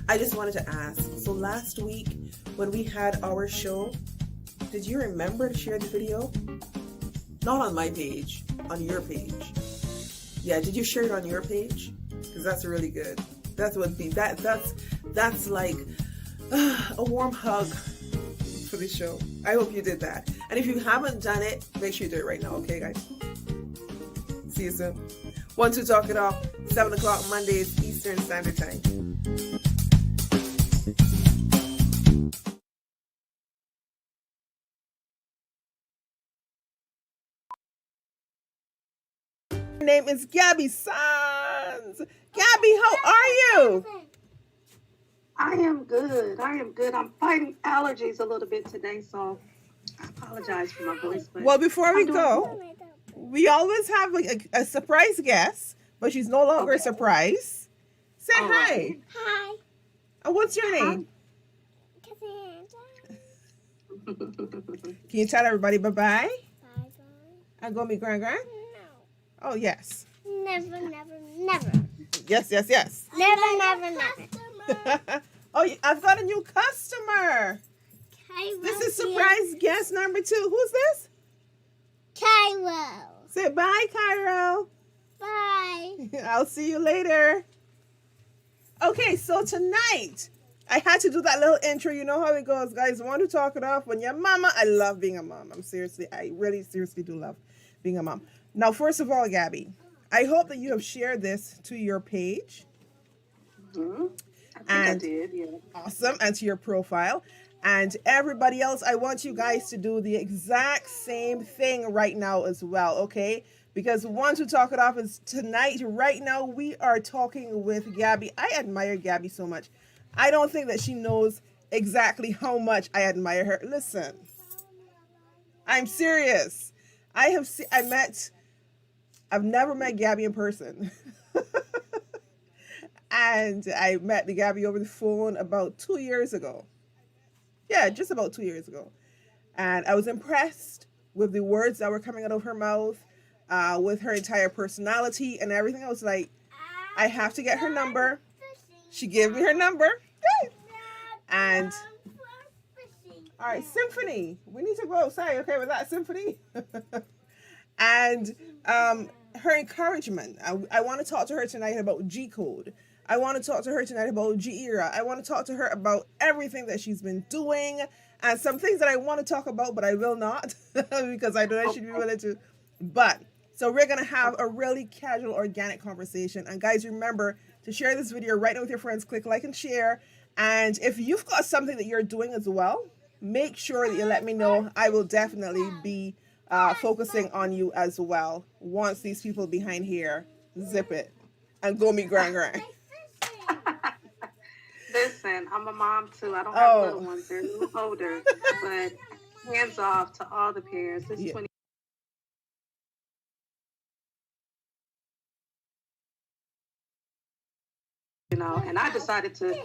I just wanted to ask, so last week when we had our show, did you remember to share the video? Not on my page, on your page. Yeah, did you share it on your page? Because that's really good. That's what that's like a warm hug for the show. I hope you did that. And if you haven't done it, make sure you do it right now, okay guys? See you soon. 1 2 Talk It Off, 7 o'clock Mondays, Eastern Standard Time. Her name is Gabby Sands. Gabby, how are you? I am good. I'm fighting allergies a little bit today, so I apologize for my voice. But well, before we go, we always have like a surprise guest, but she's no longer a surprise. Say hi. Right. Hi. And what's your name? Cassandra. Can you tell everybody bye-bye? Bye-bye. And go meet Grand? No. Oh, yes. Never, never, never. Yes. Never, never, never. Oh, I've got a new customer. Cairo This is surprise guest number 2. Who's this? Cairo. Say bye, Cairo. Bye. I'll see you later. Okay, so tonight, I had to do that little intro. You know how it goes, guys. I want to talk it off. When you're a mama, I love being a mom. I really seriously do love being a mom. Now, first of all, Gabby, I hope that you have shared this to your page. Mm-hmm. I did, yeah. Awesome. And to your profile. And everybody else, I want you guys to do the exact same thing right now as well, okay? Because once we talk it off is tonight, right now, we are talking with Gabby. I admire Gabby so much. I don't think that she knows exactly how much I admire her. Listen, I'm serious. I've never met Gabby in person. And I met the Gabby over the phone about 2 years ago. Yeah, just about 2 years ago. And I was impressed with the words that were coming out of her mouth, with her entire personality and everything. I was like, I have to get her number. She gave me her number. And, all right, Symphony. We need to go outside, okay, with that, Symphony? And her encouragement. I want to talk to her tonight about GCode. I want to talk to her tonight about G-Era. I want to talk to her about everything that she's been doing and some things that I want to talk about, but I will not because I know I should be willing to. But, so we're going to have a really casual, organic conversation. And guys, remember to share this video right now with your friends. Click like and share. And if you've got something that you're doing as well, make sure that you let me know. I will definitely be focusing on you as well once these people behind here zip it and go meet Grand. Listen, I'm a mom too. I don't have little ones. They're a little older. But hands off to all the parents. This is 20. You know, and I decided to.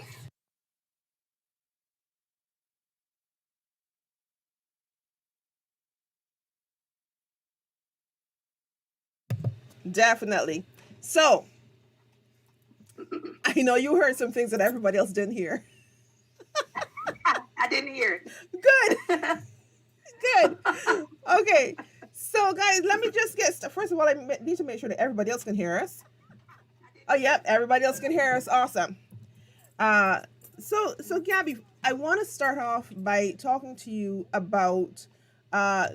Definitely. So, I know you heard some things that everybody else didn't hear. I didn't hear it. Good. Good. Okay. So, guys, let me just get started. First of all, I need to make sure that everybody else can hear us. Oh, yep. Everybody else can hear us. Awesome. So Gabby, I want to start off by talking to you about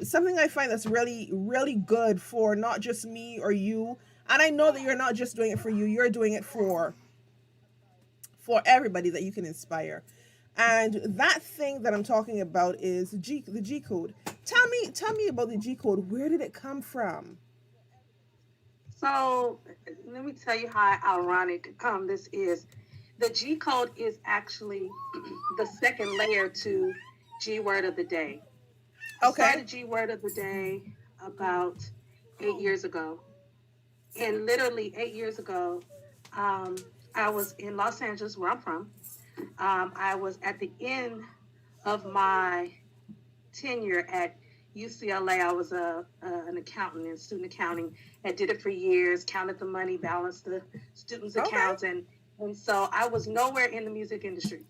something I find that's really, really good for not just me or you. And I know that you're not just doing it for you. You're doing it for everybody that you can inspire. And that thing that I'm talking about is the G code. Tell me about the G code. Where did it come from? So let me tell you how ironic this is. The G code is actually the second layer to G word of the day. I Okay. started G word of the day about 8 years ago. And literally 8 years ago, um, I was in Los Angeles, where I'm from. I was at the end of my tenure at UCLA. I was an accountant in student accounting. I did it for years, counted the money, balanced the students' Okay. accounts, and so I was nowhere in the music industry.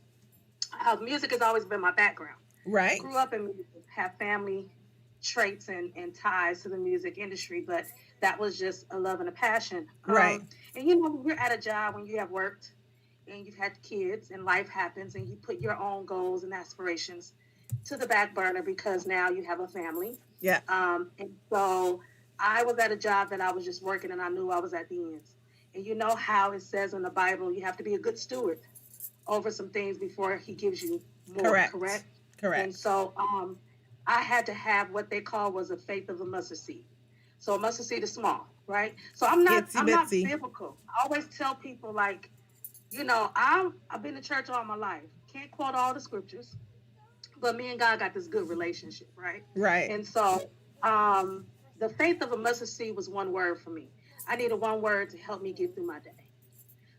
Music has always been my background. Right. Grew up in music, have family traits and ties to the music industry, but that was just a love and a passion. Right. And you know, when you're at a job, when you have worked and you've had kids and life happens and you put your own goals and aspirations to the back burner because now you have a family. Yeah. And so I was at a job that I was just working and I knew I was at the ends. And you know how it says in the Bible, you have to be a good steward over some things before he gives you more, Correct. correct? And Correct. so I had to have what they call was a faith of a mustard seed. So a mustard seed is small, right? So Itsy I'm not bitsy. biblical. I always tell people like, I've been to church all my life. Can't quote all the scriptures, but me and God got this good relationship, right? Right. And so the faith of a mustard seed was one word for me. I needed one word to help me get through my day.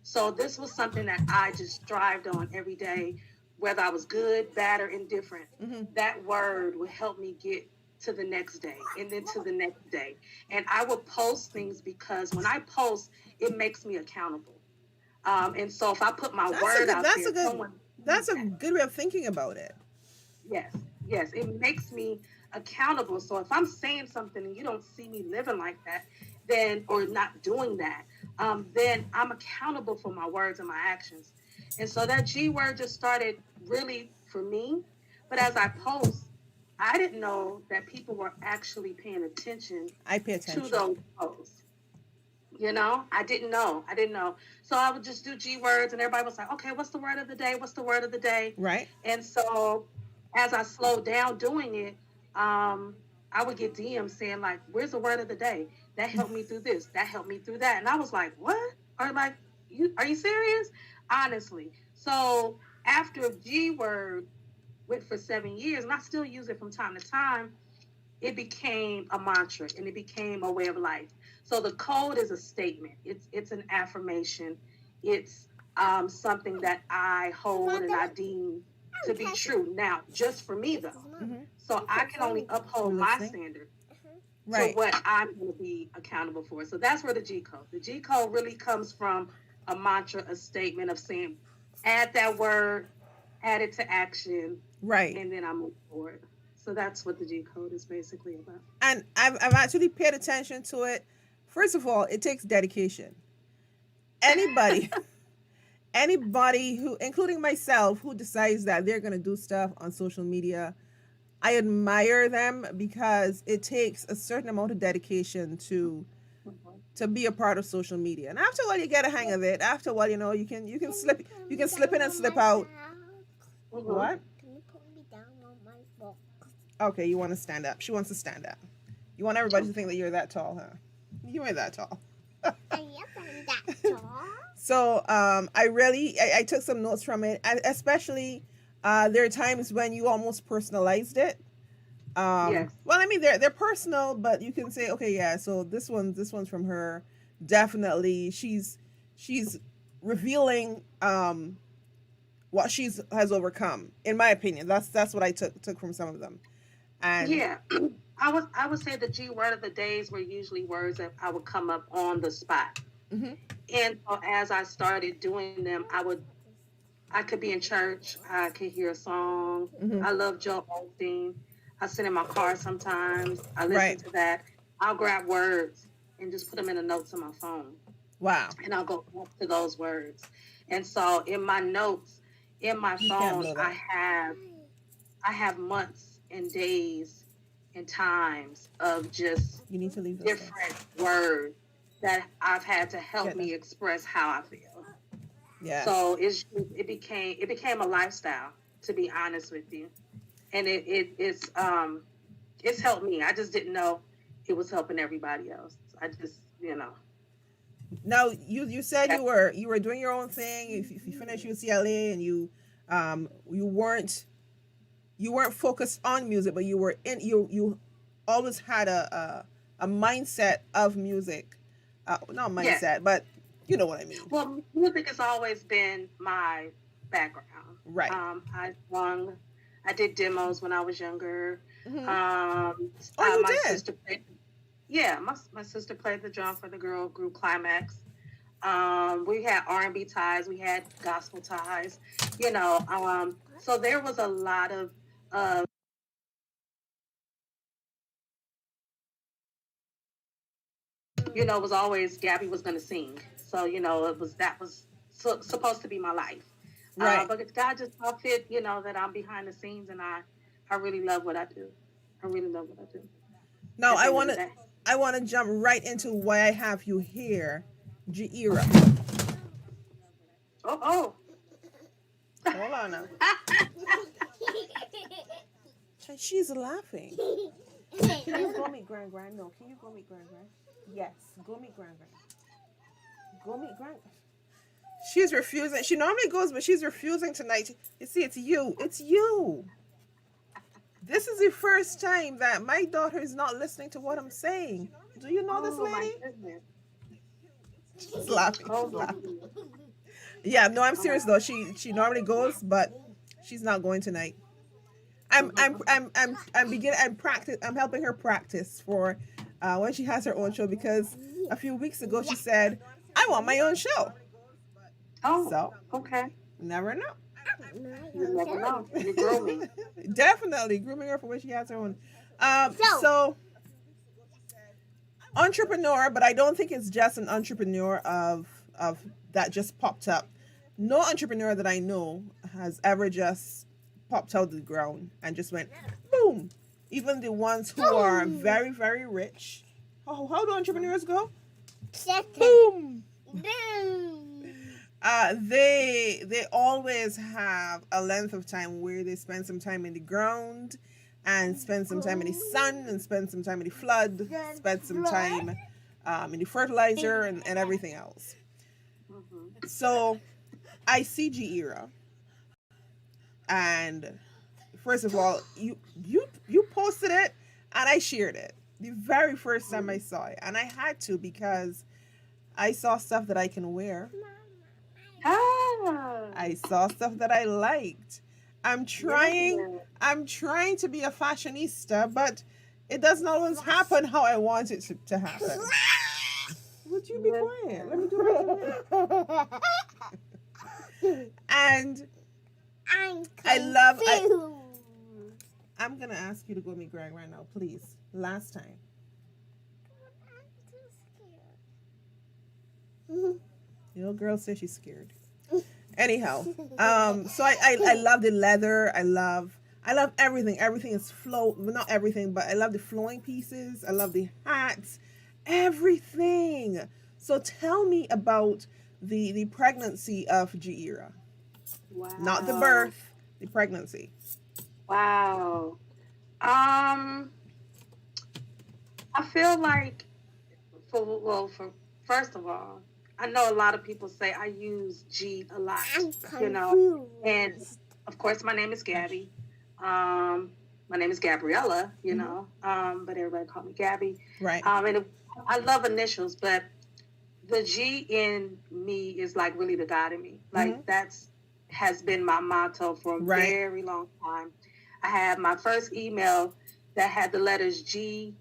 So this was something that I just strived on every day, whether I was good, bad, or indifferent. Mm-hmm. That word would help me get to the next day and then to the next day. And I would post things because when I post, it makes me accountable. And so if I put my That's a word good. out That's there, a good. someone That's sees a that. good way of thinking about it. Yes, yes, it makes me accountable. So if I'm saying something and you don't see me living like that, then or not doing that, then I'm accountable for my words and my actions. And so that G word just started really for me. But as I post, I didn't know that people were actually paying attention I pay to attention. those posts. I didn't know. I didn't know. So I would just do G words, and everybody was like, okay, what's the word of the day? What's the word of the day? Right. And so as I slowed down doing it, I would get DMs saying, like, where's the word of the day? That helped me through this. That helped me through that. And I was like, what? Or like, are you serious? Honestly. So after G word went for 7 years, and I still use it from time to time, it became a mantra and it became a way of life. So the code is a statement. It's an affirmation. It's something that I hold and I deem to be true. Now, just for me though. Mm-hmm. So I can only uphold We're my listening. standard to Right. what I'm going to be accountable for. So that's where the G code. The G code really comes from a mantra, a statement of saying, add that word, add it to action, Right. and then I move forward. So that's what the G code is basically about. And I've actually paid attention to it. First of all, it takes dedication. Anybody, anybody who, including myself, who decides that they're gonna do stuff on social media, I admire them because it takes a certain amount of dedication to be a part of social media. And after a while, you get a hang of it. After a while, you can slip in and slip out. Mhm. What? Can you put me down on my book? Okay, you want to stand up. She wants to stand up. You want everybody to think that you're that tall, huh? You ain't that tall. I am that tall. So I took some notes from it, especially there are times when you almost personalized it. Yes. Well, I mean they're personal, but you can say, okay, yeah. So this one's from her. Definitely, she's revealing what she's has overcome. In my opinion, that's what I took from some of them. And Yeah. I would say the G word of the days were usually words that I would come up on the spot. mm-hmm, And so as I started doing them, I could be in church, I could hear a song. mm-hmm, I love Joe Osteen. I sit in my car sometimes. I listen right. to that. I'll grab words and just put them in the notes on my phone. Wow. And I'll go back to those words. And so in my notes, in my You can't phone, blow I that. have I have months and days and times of just You need to leave those things. different words that I've had to help Get them. me express how I feel. Yes. So it became a lifestyle. to be honest with you. And it's helped me. I just didn't know it was helping everybody else. I just, Now you said you were doing your own thing. If you finished UCLA and you weren't focused on music, but you were in you always had a mindset of music. Not yeah. mindset, but you know what I mean. Well, music has always been my background. Right. I sung, I did demos when I was younger. Hmm. Oh, you My did. sister played, yeah, my sister played the drum for the girl group Climax. We had R&B ties, we had gospel ties, so there was a lot of, it was always Gabby was going to sing. So, that was supposed to be my life. Right. But God just saw fit, that I'm behind the scenes and I really love what I do. I really love what I do. Now At the I end of want the to day. I want to jump right into why I have you here, Jaira. Oh. Hold on now. She's laughing. Can you go meet Grand Grand? No, can you go meet Grand Grand? Yes, go meet Grand Grand. Go meet Grand. She's refusing. She normally goes, but she's refusing tonight. You see, it's you. It's you. This is the first time that my daughter is not listening to what I'm saying. Do you know this Oh my lady? goodness. She's laughing. Oh She's my laughing. goodness. Yeah, no, I'm Oh my serious though. She normally goes, but she's not going tonight. I'm helping her practice for when she has her own show, because a few weeks ago she said, I want my own show. Oh, So okay. never know. You never know. You're grooming. Definitely grooming her for when she has her own. So entrepreneur, but I don't think it's just an entrepreneur of that just popped up. No entrepreneur that I know has ever just popped out of the ground and just went boom. Even the ones who are very, very rich. How do entrepreneurs go? Boom. They always have a length of time where they spend some time in the ground and spend some time in the sun and spend some time in the flood, spend some time in the fertilizer and everything else. Mm-hmm. So I see Jaira, and first of all, you posted it and I shared it the very first time I saw it, and I had to because I saw stuff that I can wear. Ah, I saw stuff that I liked. I'm trying yeah. I'm trying to be a fashionista, but it doesn't always happen how I want it to happen. Would you be quiet? Let me do my And I'm gonna ask you to go meet Greg right now, please. Last time. The little girl says she's scared. Anyhow, so I love the leather. I love everything. Everything is flow. Well, not everything, but I love the flowing pieces. I love the hats. Everything. So tell me about the pregnancy of Jaira. Wow. Not the birth, the pregnancy. Wow. I feel like for first of all, I know a lot of people say I use G a lot, and of course my name is Gabby. My name is Gabriella, but everybody call me Gabby. Right. I love initials, but the G in me is like really the God in me. Like that's has been my motto for a very long time. I had my first email that had the letters GNME4,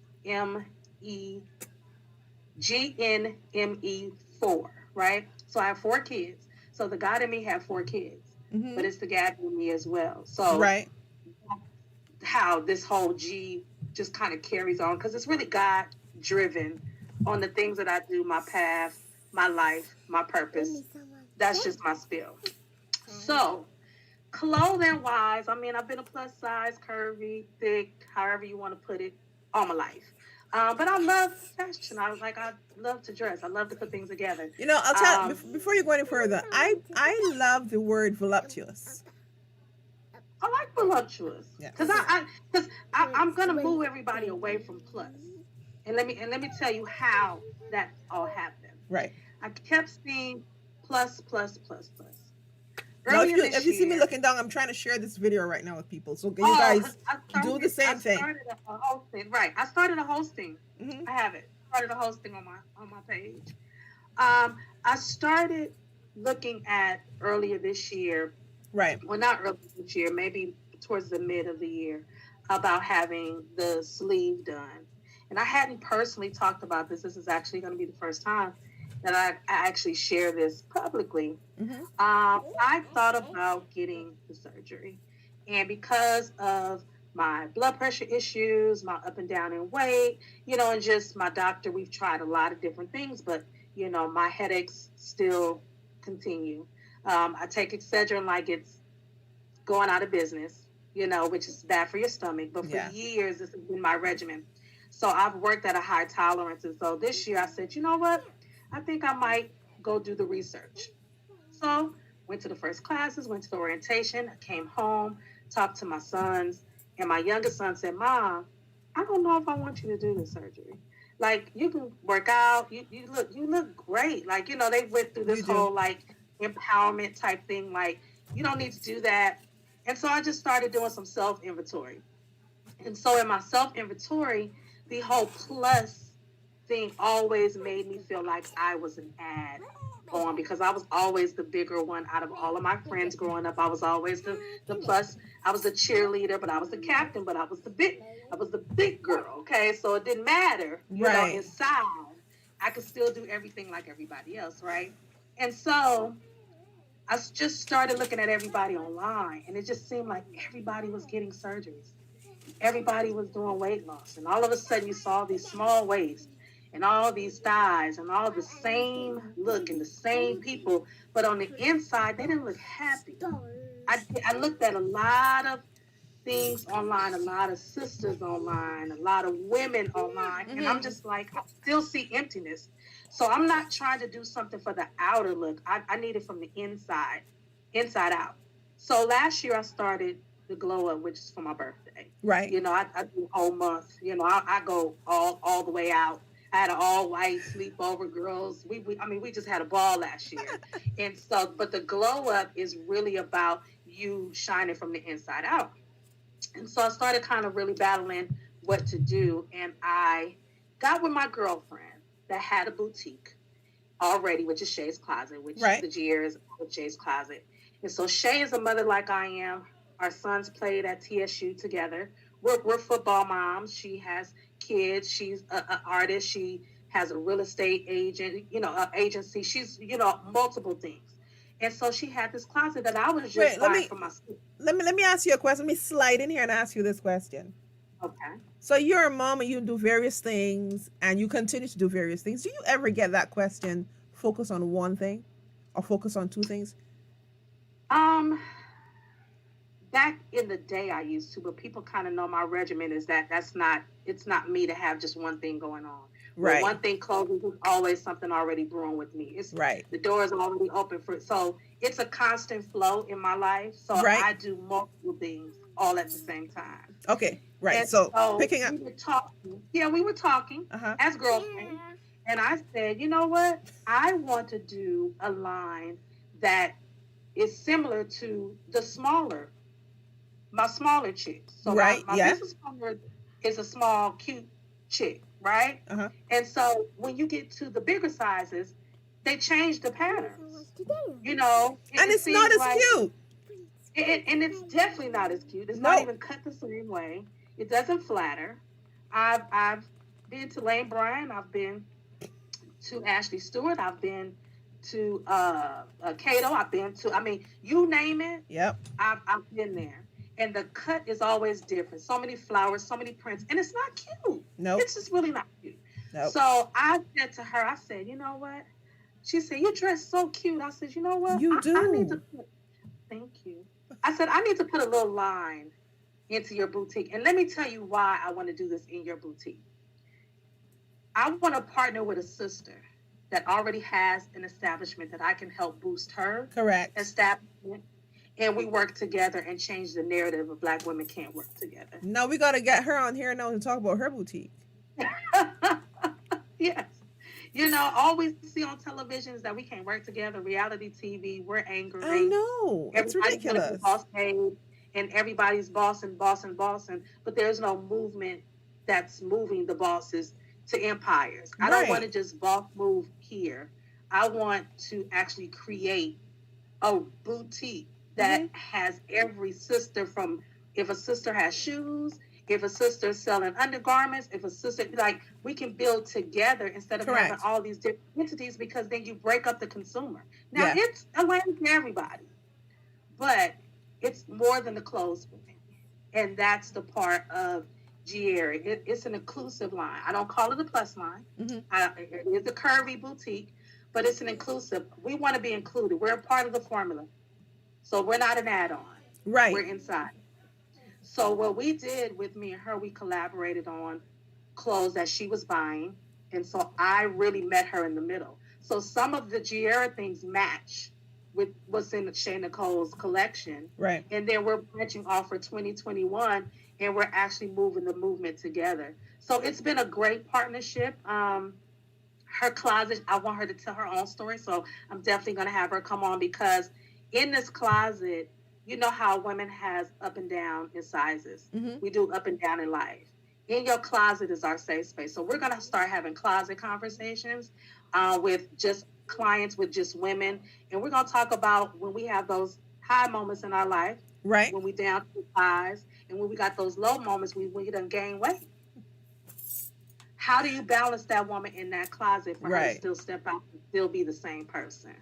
right? So I have 4 kids. So the God in me had 4 kids, but it's the God in me as well. So how this whole G just kind of carries on, because it's really God driven on the things that I do, my path, my life, my purpose. That's just my spiel. So clothing wise, I mean, I've been a plus size, curvy, thick, however you want to put it, all my life. But I love fashion. I love to dress. I love to put things together. I'll tell before you go any further. I love the word voluptuous. I like voluptuous Yeah. because I'm gonna move everybody away from plus. And let me tell you how that all happened. Right. I kept seeing plus plus plus plus. Now, if Earlier you this see me year, looking down, I'm trying to share this video right now with people. So can you oh, because guys do the I same thing? started a hosting. Right, I started a hosting. Hmm. I have it. Started a hosting on my page. I started looking at earlier this year. Right. Well, not earlier this year, maybe towards the mid of the year, about having the sleeve done. And I hadn't personally talked about this. This is actually going to be the first time that I actually share this publicly. Hmm. I thought about getting the surgery. And because of my blood pressure issues, my up and down in weight, and just my doctor, we've tried a lot of different things, but, my headaches still continue. I take Excedrin like it's going out of business, which is bad for your stomach. But for Yeah. years, this has been my regimen. So I've worked at a high tolerance. And so this year I said, you know what? I think I might go do the research. So went to the first classes, went to the orientation, I came home, talked to my sons, and my youngest son said, Mom, I don't know if I want you to do the surgery. Like, you can work out, you look great. Like, they went through You this do. whole like empowerment type thing, like, you don't need to do that. And so I just started doing some self inventory. And so in my self inventory, the whole plus thing always made me feel like I was an ad on, because I was always the bigger one out of all of my friends growing up. I was always the plus. I was the cheerleader, but I was the captain, but I was the big girl. Okay. So it didn't matter, Right. inside I could still do everything like everybody else, right? And so I just started looking at everybody online, and it just seemed like everybody was getting surgeries. Everybody was doing weight loss, and all of a sudden you saw these small waists and all these thighs and all the same look and the same people, but on the inside they didn't look happy. I looked at a lot of things online, a lot of sisters online, a lot of women online, and I'm Hmm. just like, I still see emptiness. So I'm not trying to do something for the outer look. I need it from the inside out. So last year I started the glow up, which is for my birthday. Right. I do a whole month. I go all the way out. I had an all white sleepover, girls. We just had a ball last year, and so, but the glow up is really about you shining from the inside out. And so I started kind of really battling what to do. And I got with my girlfriend that had a boutique already, which is Shay's Closet, which Right. the GR is Shay's Closet. And so Shay is a mother like I am. Our sons played at TSU together. We're football moms. She has kids. She's an artist. She has a real estate agent, agency. She's, multiple things. And so she had this closet that I was Wait. just buying for myself. Let me ask you a question. Let me slide in here and ask you this question. Okay. So you're a mom and you do various things and you continue to do various things. Do you ever get that question? Focus on one thing, or focus on two things? Um, Back in the day I used to, but people kind of know my regimen is it's not me to have just one thing going on. When Right. one thing closes, there's always something already brewing with me. It's Right. the door is already open so it's a constant flow in my life. So Right. I do multiple things all at the same time. Okay. Right. And So so picking up. we were talking. Yeah, we were talking Uh huh. as girlfriends. And I said, you know what? I want to do a line that is similar to my smaller chicks. So my, Right. my Yeah. business partner is a small, cute chick, right? Uh huh. And so when you get to the bigger sizes, they change the patterns. It, And it it's not seems as like cute. and it's definitely not as cute. It's not No. even cut the same way. It doesn't flatter. I've been to Lane Bryant. I've been to Ashley Stewart. I've been to Cato. I've been to. I mean, you name it. Yep. I've been there. And the cut is always different. So many flowers, so many prints, and it's not cute. Nope. It's just really not cute. Nope. So I said to her, I said, you know what? She said, you dress so cute. I said, you know what? You I need to do. put, thank you. I said, I need to put a little line into your boutique. And let me tell you why I want to do this in your boutique. I want to partner with a sister that already has an establishment that I can help boost her Correct. establishment. and we work together and change the narrative of Black women can't work together. Now we got to get her on here now to talk about her boutique. Yes. You know, all we see on television is that we can't work together. Reality TV, we're I angry. know. It's Everybody's going to be ridiculous. boss babe, and everybody's bossing, bossing, bossing. But there's no movement that's moving the bosses to empires. I don't want to Right. just boss move here. I want to actually create a boutique Hmm. that has every sister from, if a sister has shoes, if a sister is selling undergarments, if a sister, like, we can build together instead of having Correct. all these different entities, because then you break up the consumer. Now Yeah. it's a way for everybody, but it's more than the clothes for me. And that's the part of Gieri. It's an inclusive line. I don't call it a plus line. Hmm. It is a curvy boutique, but it's an inclusive. We want to be included. We're a part of the formula. So we're not an add-on. We're Right. inside. So what we did with me and her, we collaborated on clothes that she was buying. And so I really met her in the middle. So some of the Giera things match with what's in Shay Nicole's collection. Right. And then we're branching off for 2021, and we're actually moving the movement together. So it's been a great partnership. Her closet, I want her to tell her own story. So I'm definitely going to have her come on, because in this closet, you know how women has up and down in sizes. Hmm. We do up and down in life. In your closet is our safe space. So we're going to start having closet conversations with just clients, with just women. And we're going to talk about when we have those high moments in our life, Right. when we down to size, and when we got those low moments, when we done gain weight. How do you balance that woman in that closet for her to Right. still step out and still be the same person?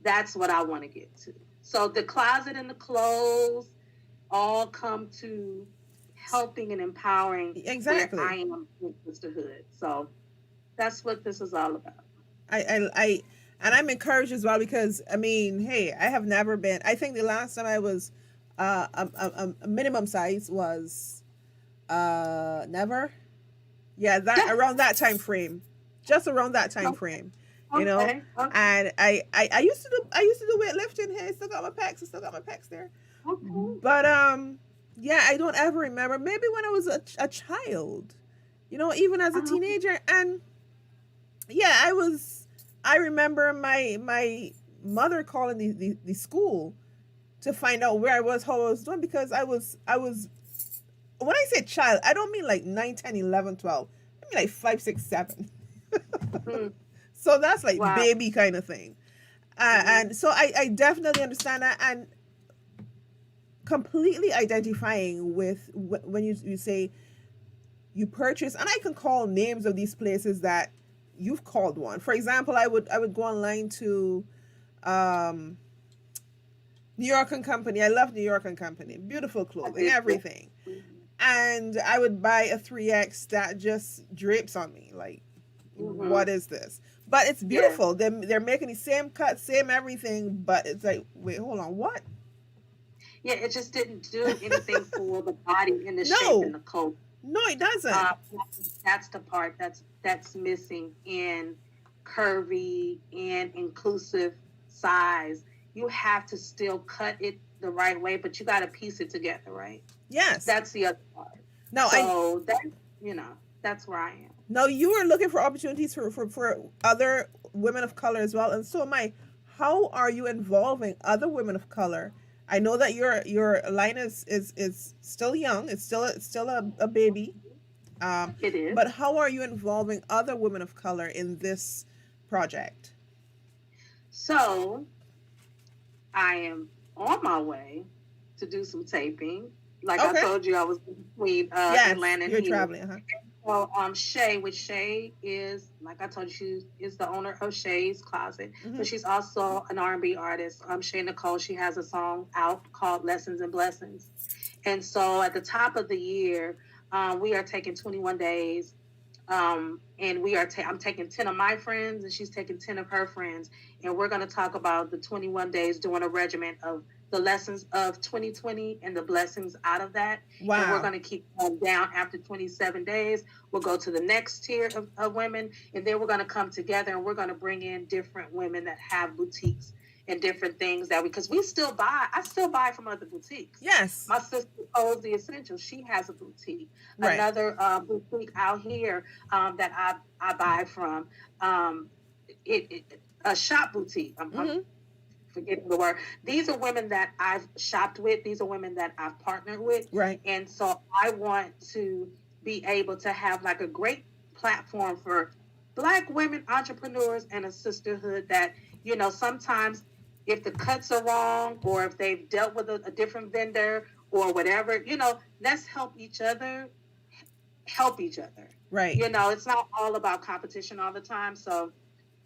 That's what I want to get to. So the closet and the clothes all come to helping and empowering where I Exactly. am in sisterhood. So that's what this is all about. And I'm encouraged as well because I mean, hey, I have never been. I think the last time I was, a minimum size was, never. Yeah, that Yeah. around that time frame, just around that time Okay. frame, you know. Okay. Okay. And I used to do weightlifting. Hey, I still got my pecs. I still got my pecs there. Okay. But yeah, I don't ever remember. Maybe when I was a child, you know, even as a Um, teenager, and yeah, I was. I remember my mother calling the school to find out where I was, how I was doing, because I was when I say child, I don't mean like 9, 10, 11, 12. I mean like 5, 6, 7. mm, So that's like wow. baby kind of thing. Mm-hmm. And so I definitely understand that, and completely identifying with when you say you purchase, and I can call names of these places that you've called one. For example, I would go online to um, New York and Company. I love New York and Company. Beautiful I clothing, did. Yeah. everything. Mm-hmm. And I would buy a 3X that just drapes on me. Like, Mm-hmm. what is this? But it's Yeah. beautiful. They're making the same cut, same everything, but it's like, wait, hold on, what? Yeah. It just didn't do anything for the body and the shape and No, the color. no, it doesn't. That's the part that's missing in curvy and inclusive size. You have to still cut it the right way, but you got to piece it together, right? Yes. That's the other part. No, I So that, you know, that's where I am. no. You are looking for opportunities for other women of color as well, and so am I. How are you involving other women of color? I know that your line is still young. It's still a baby. Um, It is. but how are you involving other women of color in this project? So I am on my way to do some taping. Like I Okay. told you, I was between Yes, Atlanta and you're here. traveling. Uh-huh. Well, Shay, which Shay is, like I told you, she is the owner of Shay's Closet, Hmm. but she's also an R&B artist. Shay Nicole, she has a song out called Lessons and Blessings. And so at the top of the year, we are taking 21 days. And I'm taking 10 of my friends, and she's taking 10 of her friends. And we're going to talk about the 21 days, doing a regimen of the lessons of 2020 and the blessings out of that. And we're Wow. going to keep going down after 27 days. We'll go to the next tier of women, and then we're going to come together and we're going to bring in different women that have boutiques. and different things that because I still buy from other boutiques. Yes. My sister owns the Essentials. She has a boutique. Right. Another boutique out here that I buy from, a shop boutique. I'm forgetting the word. These are women that I've shopped with. These are women that I've partnered with. Right. And so I want to be able to have like a great platform for Black women entrepreneurs and a sisterhood that, you know, sometimes if the cuts are wrong or if they've dealt with a different vendor or whatever, you know, let's help each other. Right. You know, it's not all about competition all the time. So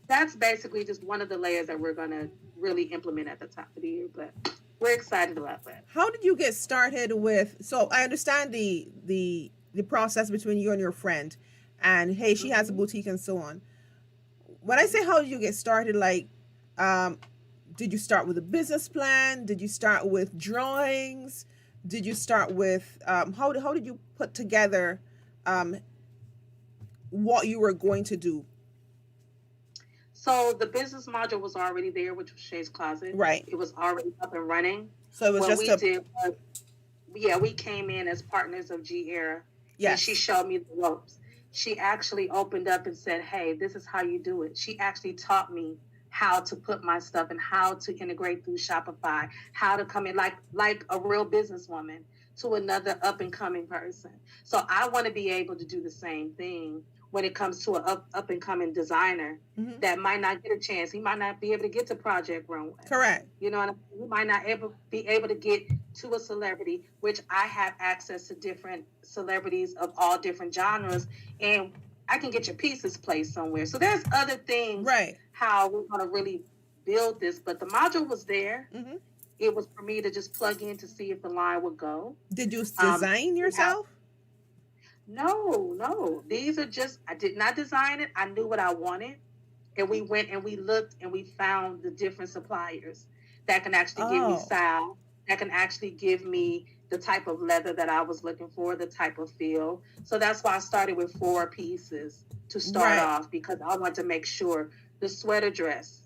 that's basically just one of the layers that we're going to really implement at the top of the year. But we're excited about that. How did you get started with? So I understand the process between you and your friend, and hey, she has a boutique and so on. When I say how did you get started, like, did you start with a business plan? Did you start with drawings? Did you start with how did you put together what you were going to do? So the business module was already there, which was Shay's Closet. Right. It was already up and running. So it was what just we did was, we came in as partners of G Era. Yes. And she showed me the ropes. She actually opened up and said, hey, this is how you do it. She actually taught me how to put my stuff and how to integrate through Shopify, how to come in like a real businesswoman to another up and coming person. So I want to be able to do the same thing when it comes to an up and coming designer that might not get a chance. He might not be able to get to Project Runway. Correct. You know what I mean? He might not be able to get to a celebrity, which I have access to different celebrities of all different genres, and I can get your pieces placed somewhere. So there's other things, right, how we're going to really build this. But the module was there. It was for me to just plug in to see if the line would go. Did you design yourself? No. These are just, I did not design it. I knew what I wanted. And we went and we looked and we found the different suppliers that can actually give me style, that can actually give me the type of leather that I was looking for, the type of feel. So that's why I started with 4 pieces to start off, because I want to make sure the sweater dress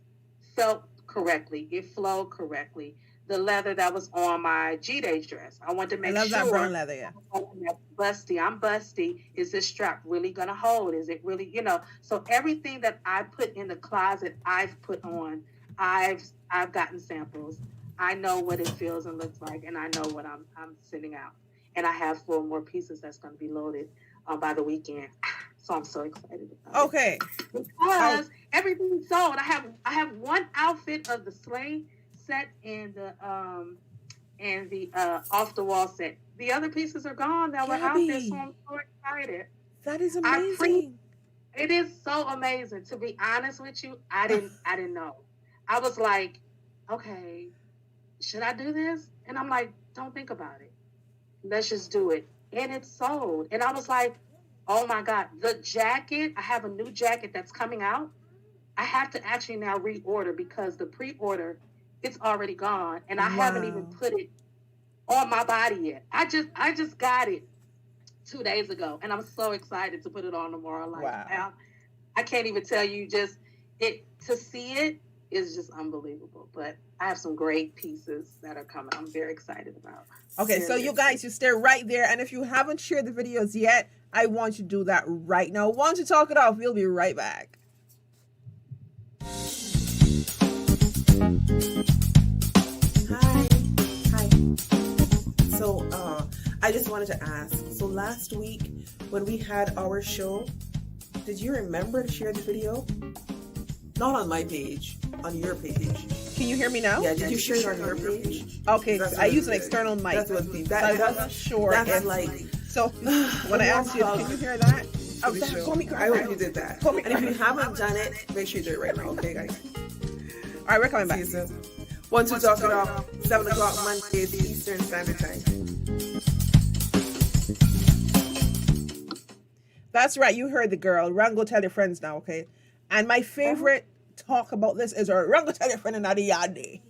felt correctly, it flowed correctly. The leather that was on my G-Day dress, I want to make sure. I love that brown leather, yeah. I'm busty. Is this strap really going to hold? Is it really, so everything that I put in the closet, I've put on. I've gotten samples. I know what it feels and looks like, and I know what I'm sending out. And I have 4 more pieces that's going to be loaded by the weekend. So I'm so excited about it. Because everything's sold. I have one outfit of the sleigh set and the off the wall set. The other pieces are gone that were out there, so I'm so excited. That is amazing. It is so amazing. To be honest with you, I didn't know. I was like, okay, should I do this? And I'm like, don't think about it. Let's just do it. And it's sold. And I was like, oh my God, the jacket, I have a new jacket that's coming out. I have to actually now reorder because the pre-order, it's already gone. And I haven't even put it on my body yet. I just got it 2 days ago. And I'm so excited to put it on tomorrow. Like, wow. I can't even tell you, to see it is just unbelievable. But I have some great pieces that are coming. I'm very excited about. Okay, so you guys, you stay right there. And if you haven't shared the videos yet, I want you to do that right now. Once you talk it off, we'll be right back. Hi. So, I just wanted to ask. So last week when we had our show, did you remember to share the video? Not on my page, on your page. Can you hear me now? Yeah, did you share it on your page? Okay, I use an external mic. That's what I wasn't sure. That's like. So when I asked you, can you hear that? I hope you did that. And if you haven't done it, make sure you do it right now, okay, guys? All right, we're coming back. See you soon. Once we talk it off, 7 o'clock Mondays, Eastern Standard Time. That's right, you heard the girl. Run, go tell your friends now, okay? And my favorite talk about this is run, go tell your friend another yard day.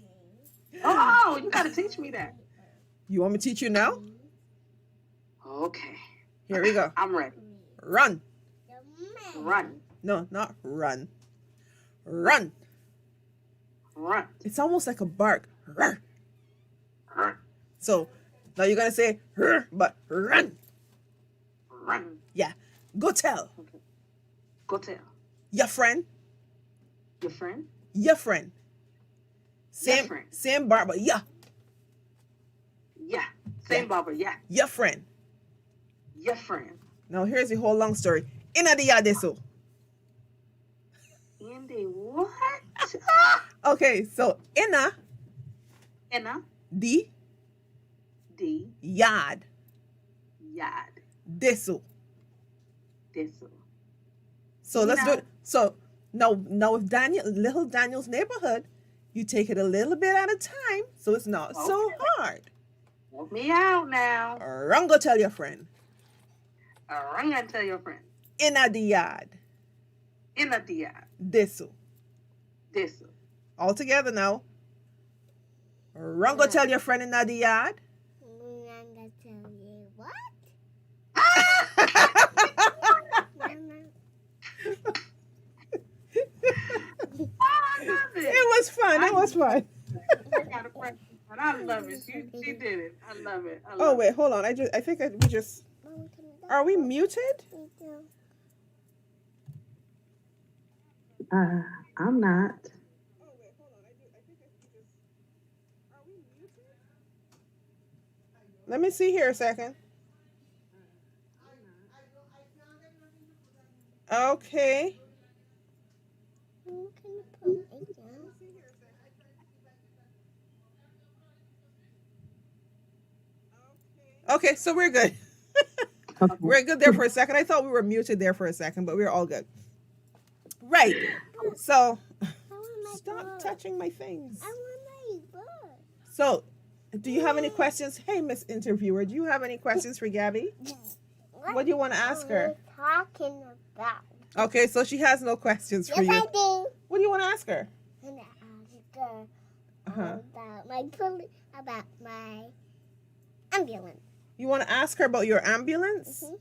Oh, you gotta teach me that. You want me to teach you now? Okay. Here we go. I'm ready. Run. Run. No, not run. Run. Grunt. It's almost like a bark. Rrr. Grunt. So now you're gonna say rrr, but run. Run. Yeah. Go tell Okay. Go tell your friend. your friend. Your friend. Your Same friend. same bark, but yeah. Yeah. Same Yeah. Barbara. Yeah. Your friend. Your friend. Now here's the whole long story. Inna the yard so. Indy, what? Okay, so inna Inna the the yard yard. deso. This. So let's do Inna. it. So now with little Daniel's neighborhood, you take it a little bit at a time, so it's not so Okay. hard. Help me out now. Run go tell your friend. All right, and tell your friend. Inna the yard Inna the yard. deso. This. All together now. Run go tell your friend inna the yard. I'm gonna tell you what? Mama, I love it. It was fun. It was fun. I got a question, but I love it. She did it. I love it. I love Oh wait, hold on. We just Mama, can we are we muted? do? I'm not. Let me see here a second. Okay. Mama, can you put it down? Okay, so we're good. Okay. We're good there for a second. I thought we were muted there for a second, but we're all good. Right. So I want my stop book. touching my things. I want my book. So, do you have any questions? Hey, Miss Interviewer, do you have any questions for Gabby? What do you want to ask her? are you talking about? Okay, so she has no questions for Yes, you. I do. What do you want to ask her? And I asked her Uh-huh. about my ambulance. You want to ask her about your ambulance? Mhm.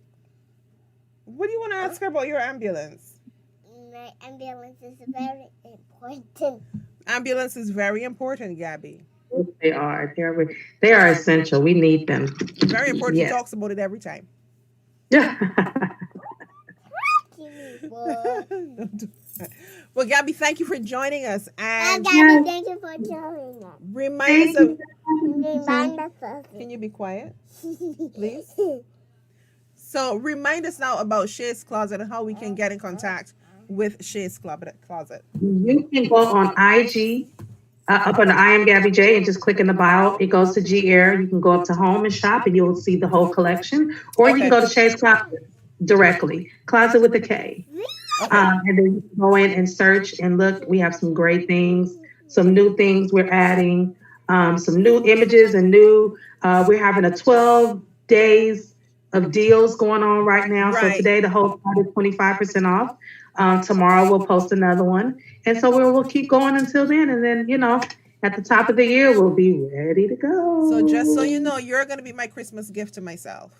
What do you want to ask her about your ambulance? My ambulance is very important. Ambulance is very important, Gabby. They are. They are essential. We need them. Very important. She Yes. talks about it every time. Give me book. Don't do that. Well, Gabby, thank you for joining us. And Gabby, thank you for joining us. remind us of. Remind us of Can you be quiet, please? it. So remind us now about Shay's Closet and how we can get in contact with Shay's Closet. You can go on IG, up on the I am Gabby J, and just click in the bio. It goes to G Air. You can go up to home and shop, and you'll see the whole collection. Or you Okay. can go to Shay's Closet directly, Closet with a K. Okay. And then you can go in and search and look. We have some great things, some new things we're adding, some new images and new. We're having a 12 days of deals going on right now. So Right. today the whole part is 25% off. Tomorrow we'll post another one, and so we'll keep going until then. And then at the top of the year we'll be ready to go. So just so you know, you're gonna be my Christmas gift to myself.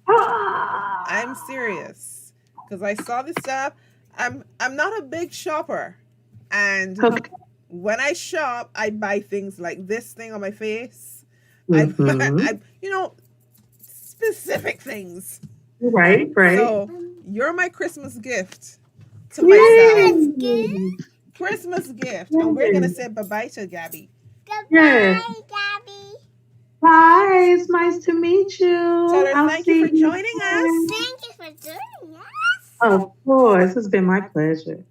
Ah! I'm serious because I saw this stuff. I'm not a big shopper, and Okay. when I shop, I buy things like this thing on my face. Mhm. I specific things. Right. So you're my Christmas gift to myself. Yay. Christmas gift, and we're gonna say bye bye to Gabby. Goodbye, Yes. Gabby. Bye. It's nice to meet you. Tell her I'll thank you for see joining us. Thank you for joining us. Of course. It's been my pleasure.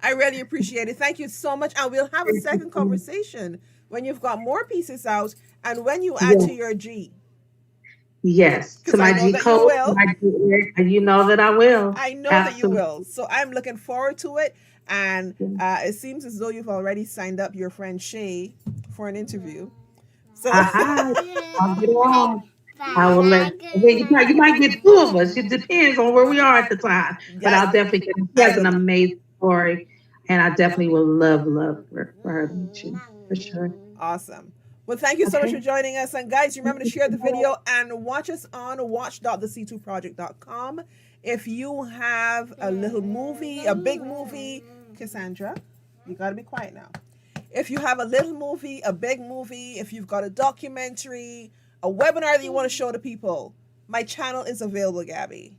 I really appreciate it. Thank you so much. And we'll have a second conversation when you've got more pieces out and when you add Yes. to your G. Yes. To 'Cause I my know G that you code. will. You know that I will. I know that you Absolutely. will. So I'm looking forward to it. And it seems as though you've already signed up your friend Shay for an interview. So Aha. I'll get on. Bye. I will let. You might get two of us. It depends on where we are at the time. But Yeah. I'll definitely get. She has an amazing story, and I definitely will love for her to meet you for sure. Awesome. Well, thank you so much Okay. for joining us. And guys, remember to share the video and watch us on watch.thec2project.com. If you have a little movie, a big movie, Cassandra, you got to be quiet now. If you have a little movie, a big movie, if you've got a documentary, a webinar that you want to show to people, my channel is available, Gabby.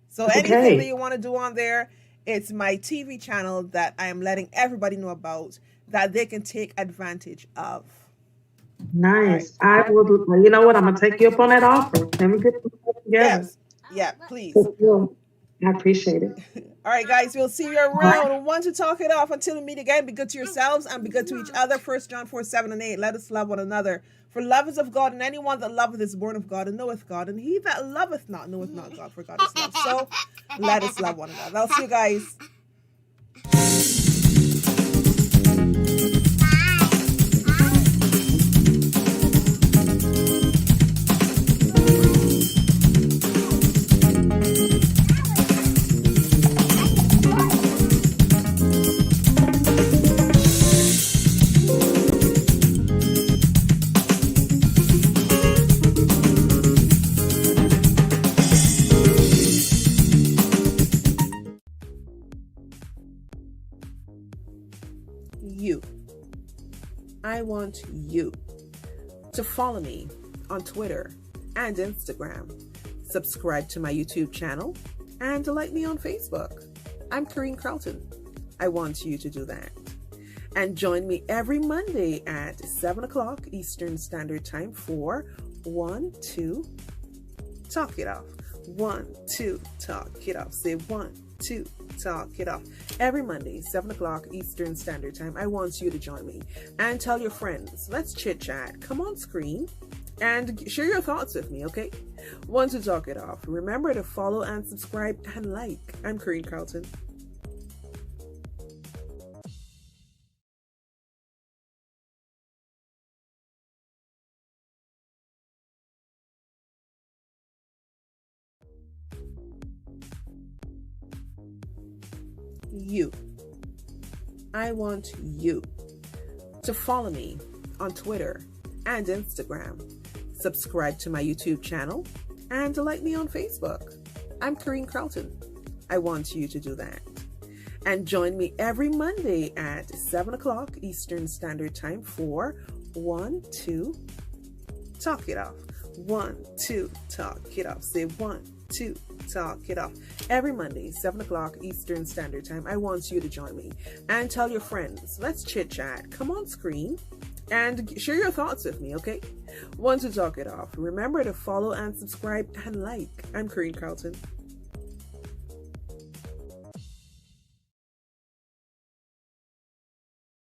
So anything that you want to do on there, it's my TV channel that I am letting everybody know about that they can take advantage of. Nice. I would, you know what? I'm going to take you up on that offer. Let me get this together. Yes. Yeah, please. I appreciate it. All right, guys, we'll see you around. Want to talk it off until we meet again. Be good to yourselves and be good to each other. 1 John 4:7-8. Let us love one another. For love is of God, and anyone that loveth is born of God and knoweth God. And he that loveth not knoweth not God, for God is love. So let us love one another. I'll see you guys. You. I want you to follow me on Twitter and Instagram. Subscribe to my YouTube channel and like me on Facebook. I'm Kareen Carlton. I want you to do that. And join me every Monday at 7 o'clock Eastern Standard Time for 1, 2, talk it off. 1, 2, talk it off. Say 1, 2, talk it off. Every Monday, 7 o'clock Eastern Standard Time. I want you to join me and tell your friends. Let's chit chat. Come on screen and share your thoughts with me, okay? 1, 2, talk it off. Remember to follow and subscribe and like. I'm Kareen Carlton. You. I want you to follow me on Twitter and Instagram. Subscribe to my YouTube channel and like me on Facebook. I'm Kareen Carlton. I want you to do that. And join me every Monday at 7 o'clock Eastern Standard Time for 1, 2, talk it off. 1, 2, talk it off. Say 1, 2, talk it off. Every Monday, 7 o'clock Eastern Standard Time. I want you to join me and tell your friends. Let's chit chat. Come on screen and share your thoughts with me, okay? 1, 2, talk it off. Remember to follow and subscribe and like. I'm Kareen Carlton.